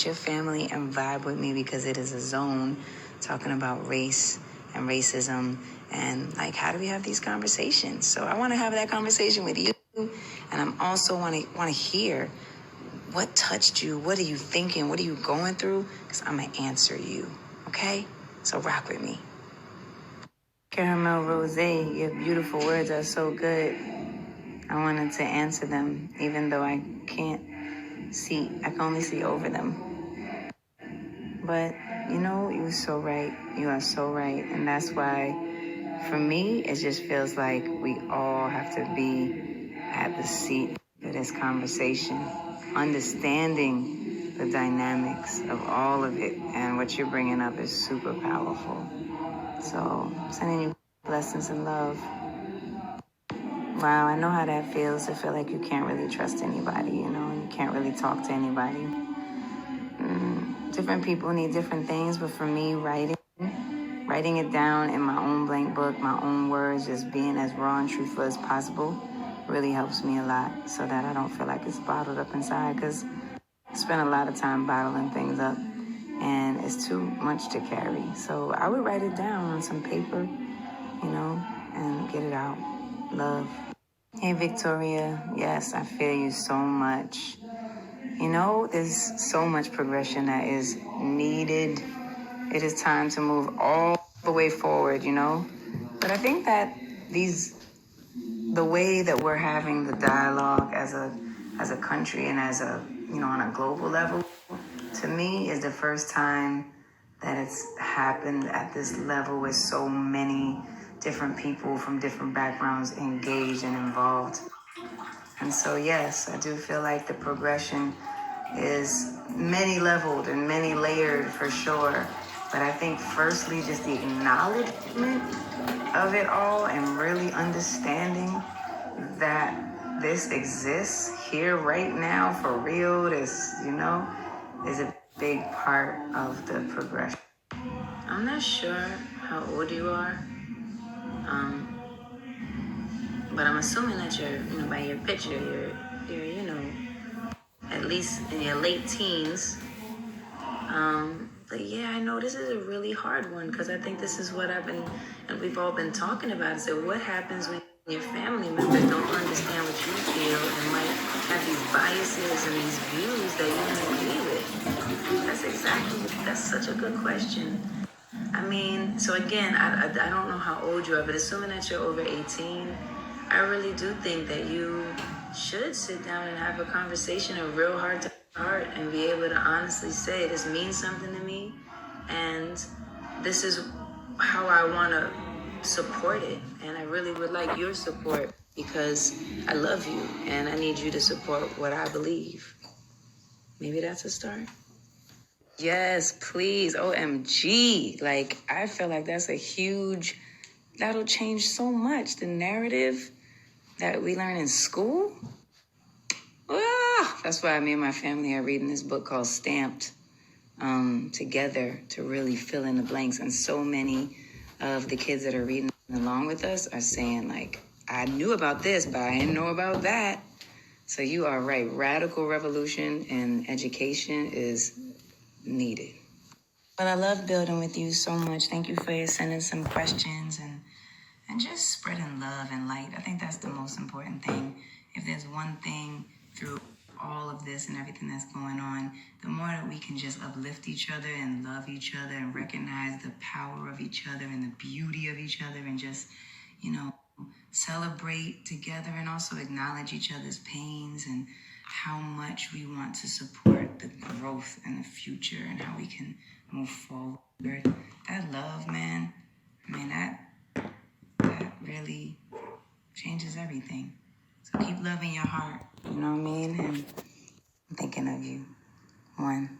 your family and vibe with me because it is a zone talking about race and racism and like how do we have these conversations. So I want to have that conversation with you, and I'm also want to hear what touched you, what are you thinking, what are you going through, because I'm gonna answer you. Okay, so rock with me. Caramel Rose, your beautiful words are so good. I wanted to answer them even though I can't see, I can only see over them. But you know, you're so right. You are so right. And that's why, for me, it just feels like we all have to be at the seat of this conversation, understanding the dynamics of all of it. And what you're bringing up is super powerful. So, sending you blessings and love. Wow, I know how that feels to feel like you can't really trust anybody, you know, and you can't really talk to anybody. Different people need different things, but for me, writing it down in my own blank book, my own words, just being as raw and truthful as possible, really helps me a lot so that I don't feel like it's bottled up inside, because I spend a lot of time bottling things up and it's too much to carry. So I would write it down on some paper, you know, and get it out. Love. Hey, Victoria. Yes, I feel you so much. You know, there's so much progression that is needed. It is time to move all the way forward, you know? But I think that the way that we're having the dialogue as a country and as a, you know, on a global level, to me is the first time that it's happened at this level with so many different people from different backgrounds engaged and involved. And so, yes, I do feel like the progression is many leveled and many layered for sure. But I think firstly, just the acknowledgement of it all and really understanding that this exists here right now for real, this, you know, is a big part of the progression. I'm not sure how old you are, but I'm assuming that you're, you know, by your picture, you're, you know, at least in your late teens. But yeah, I know this is a really hard one because I think this is what and we've all been talking about. So what happens when your family members don't understand what you feel and might have these biases and these views that you don't agree with? That's such a good question. I mean, so again, I don't know how old you are, but assuming that you're over 18, I really do think that you should sit down and have a conversation, a real heart to heart, and be able to honestly say, this means something to me, and this is how I want to support it. And I really would like your support because I love you and I need you to support what I believe. Maybe that's a start. Yes, please. OMG. Like, I feel like that'll change so much. The narrative that we learn in school. That's why me and my family are reading this book called Stamped together to really fill in the blanks. And so many of the kids that are reading along with us are saying, like, I knew about this, but I didn't know about that. So you are right. Radical revolution in education is needed. Well, I love building with you so much. Thank you for sending some questions and just spreading love and light. I think that's the most important thing. If there's one thing through all of this and everything that's going on, the more that we can just uplift each other and love each other and recognize the power of each other and the beauty of each other and just, you know, celebrate together and also acknowledge each other's pains and how much we want to support the growth and the future and how we can move forward. That love, man, I mean, that really changes everything. So keep loving your heart, you know what I mean? And I'm thinking of you. One.